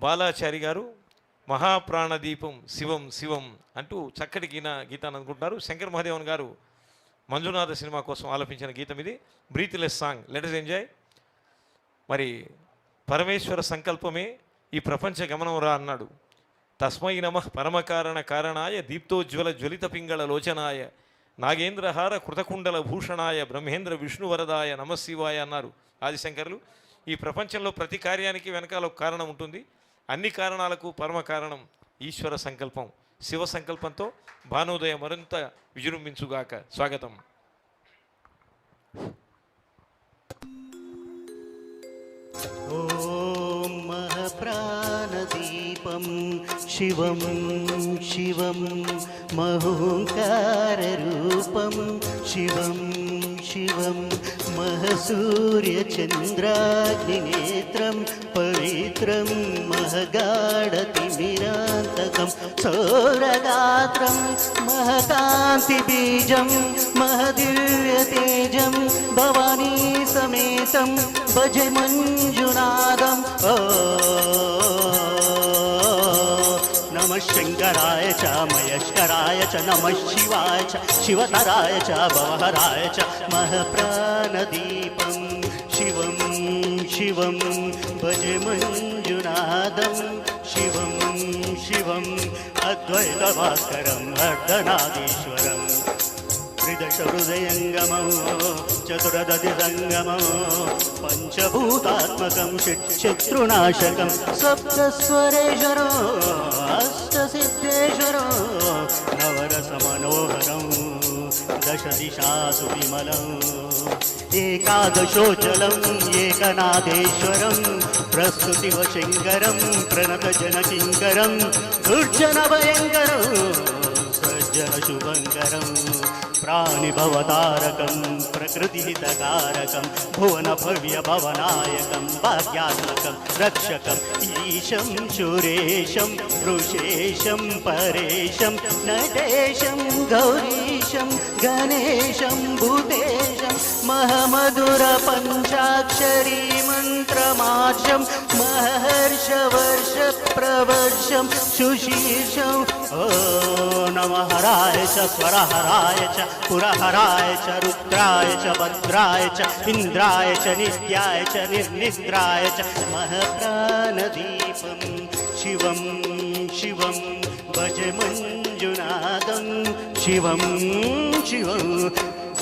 బాలాచారి గారు మహాప్రాణదీపం శివం శివం అంటూ చక్కటి గీతాన్ని అనుకుంటున్నారు. శంకర్ మహాదేవన్ గారు మంజునాథ సినిమా కోసం ఆలపించిన గీతం ఇది. Breathless song, let us enjoy. మరి పరమేశ్వర సంకల్పమే ఈ ప్రపంచ గమనం రా అన్నాడు. తస్మై నమః పరమకారణ కారణాయ దీప్తోజ్వల జ్వలిత పింగళ లోచనాయ నాగేంద్రహార కృతకుండల భూషణాయ బ్రహ్మేంద్ర విష్ణువరదాయ నమశివాయ అన్నారు ఆదిశంకరులు. ఈ ప్రపంచంలో ప్రతి కార్యానికి వెనకాల ఒక కారణం ఉంటుంది. అన్ని కారణాలకు పరమ కారణం ఈశ్వర సంకల్పం. శివ సంకల్పంతో భానోదయం మరింత విజృంభించుగాక. స్వాగతం. ఓం మహాప్రాణదీపం శివం శివం మహోంకారరూపం శివం శివం మహసూర్యచంద్రాగ్నినేత్రం పవిత్రం మహగాఢతిమిరాంతకం సౌరగాత్రం మహకాంతిబీజం మహదివ్యతేజం భవానీ సమేతం భజ మంజునాదం. నమః శంకరాయ చ మహేశ్వరాయ చ నమః శివాయ చ శివతరాయ చ భవహరాయ చ మహాప్రాణదీపం శివం శివం భజ మంజునాదం శివం శివం అద్వైతభాస్కరం అర్ధనాదీశ్వరం త్రిదశ హృదయంగమో చతురదధి సంగమో పంచభూతాత్మకం శత్రునాశకం సప్తస్వరేశ్వరో అష్టసిద్ధేశ్వరో నవరసమనోహరం దశ దిశాసు విమలం ఏకాదశోచలం ఏకనాథేశ్వరం ప్రస్తుతివ శంకరం ప్రణత జనకింకరం దుర్జన భయంకరం సజ్జన శుభంకరం ప్రాణిభవతారకం ప్రకృతిహితకారకం భువన భవ్య భవనాయకం భాగ్యాత్మకం రక్షకం ఈశం శూరేశం ఋషేశం పరేశం నటేశం గౌరీశం గణేశం భూతేశం మహమధుర పంచాక్షరీ మంత్రమార్షం మహర్షవర్ష ప్రవర్షం సుశీర్షం. ఓ నమః హరాయ చ స్వరహరాయ చ పురహరాయ చ రుద్రాయ చ భద్రాయ చ ఇంద్రాయ చ నిత్యాయ చ నిర్నిద్రాయ చ మహాప్రాణదీపం శివం శివం భజ మంజునాదం శివం శివం.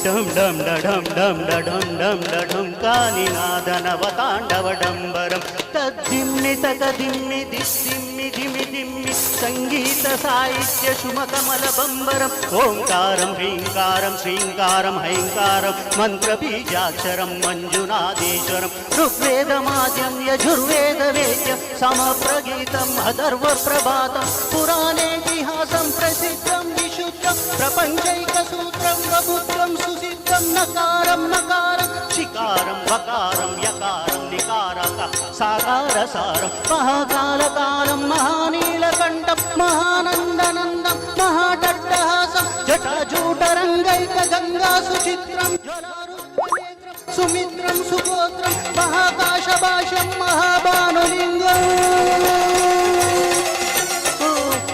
డం డం డడం డం డడం డం డడం కానినాదనవతాండవడంబరం తద్దిమ్మి తకదిమ్మి దిమ్మి ధిమి దిమ్మి సంగీత సాహిత్య సుమకమల బంబరం ఓంకారం హ్రీంకారం శ్రీంకారం హైంకారం మంత్రబీజాక్షరం మంజునాథీశ్వరం ఋగ్వేదమాద్యం యజుర్వేద వేద్యం సమప్రగీతం అథర్వ ప్రభాతం పురాణేతిహాసం ప్రసిద్ధం విశుద్ధం ప్రపంచైక సూత్రం వపుత్రం సుసిద్ధం నకారం నకారం శికారం వకారం యకారం నికారక సాకార సారం మహాకాలకాలం మహానీలకంఠం మహానందనందం మహాటట్టహాసం జటాజూటరంగైక గంగా సుచిత్రం జ్వలారుద్రనేత్రం సుమిత్రం సుగోత్రం మహాకాశభాషం మహాభానులింగం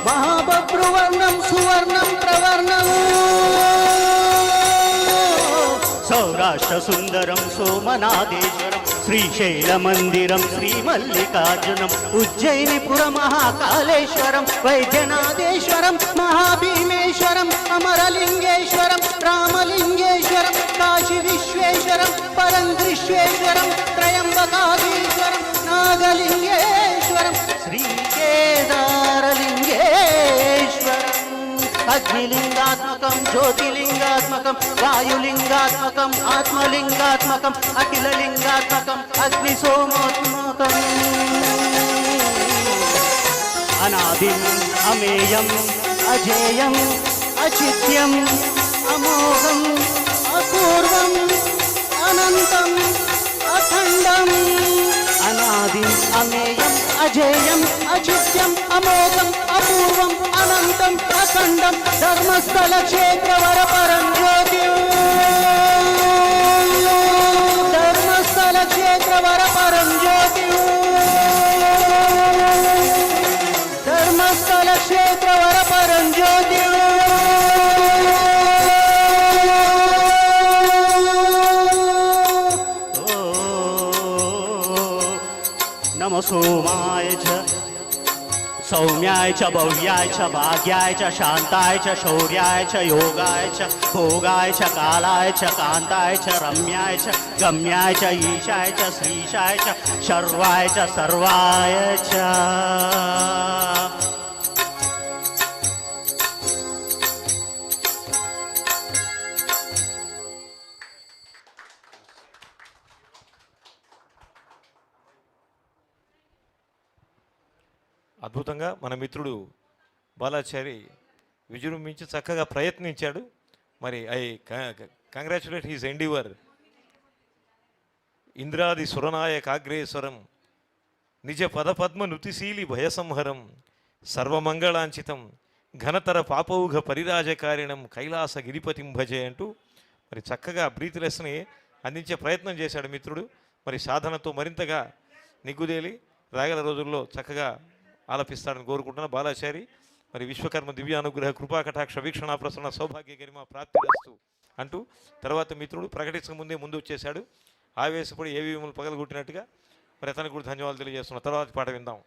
మహాబభ్రువర్ణం సువర్ణం ప్రవర్ణం సౌరాష్ట్ర సుందరం సోమనాథేశ్వరం శ్రీశైలమందిరం శ్రీమల్లికార్జునం ఉజ్జయినిపుర మహాకాళేశ్వరం వైద్యనాథేశ్వరం మహాభీమేశ్వరం అమరలింగేశ్వరం రామలింగేశ్వరం కాశీ విశ్వేశ్వరం పరందృశ్వేశ్వరం త్రయంబకాధీశ్వరం నాగలింగేశ్వరం శ్రీకేదారలింగేశ్వరం అగ్నిలింగాత్మకం జ్యోతిలింగాత్మకం వాయులింగాత్మకం ఆత్మలింగాత్మకం అఖిలలింగాత్మకం అగ్నిసోమోత్మకం అనాదిం అమేయం అజేయం అచిత్యం అమోఘం అపూర్వం అనంతం అఖండం అనాదిం అమేయం అజేయం అచిత్యం అమోఘం అపూర్వం అనంతం అఖండం ధర్మస్థల క్షేత్రవర పరం జ్యోతి ధర్మస్థల క్షేత్రవర పరం జ్యోతి नमो सोमाय च सौम्याय च भव्याय च भाग्याय च शान्ताय च शौर्याय च योगाय च भोगाय च कालाय च कान्ताय च रम्याय च गम्याय च ईशाय च श्रीशाय च शर्वाय च सर्वाय च అద్భుతంగా మన మిత్రుడు బాలాచారి విజృంభించి చక్కగా ప్రయత్నించాడు. మరి ఐ కంగ్రాచులేట్ హీస్ ఎండివర్. ఇంద్రాది సురనాయకాగ్రేశ్వరం నిజ పదపద్మ నుతిశీలి భయసంహరం సర్వమంగళాంచితం ఘనతర పాపౌఘ పరిరాజకారిణం కైలాస గిరిపతిం భజే అంటూ మరి చక్కగా బ్రీత్లెస్ని అందించే ప్రయత్నం చేశాడు మిత్రుడు. మరి సాధనతో మరింతగా నిగ్గుదేలి రాగల రోజుల్లో చక్కగా ఆలపిస్తాడని కోరుకుంటున్న బాలాచారి. మరి విశ్వకర్మ దివ్యానుగ్రహ కృపాకటాక్ష వీక్షణ ప్రసన్న సౌభాగ్య గరిమ ప్రాప్తిరస్తు అంటూ తర్వాత మిత్రుడు ప్రకటించక ముందు వచ్చేశాడు. ఆవేశపడి ఏవీఎంలు పగలగొట్టినట్టుగా. మరి అతనికి కూడా ధన్యవాదాలు తెలియజేస్తున్న తర్వాత పాట విందాం.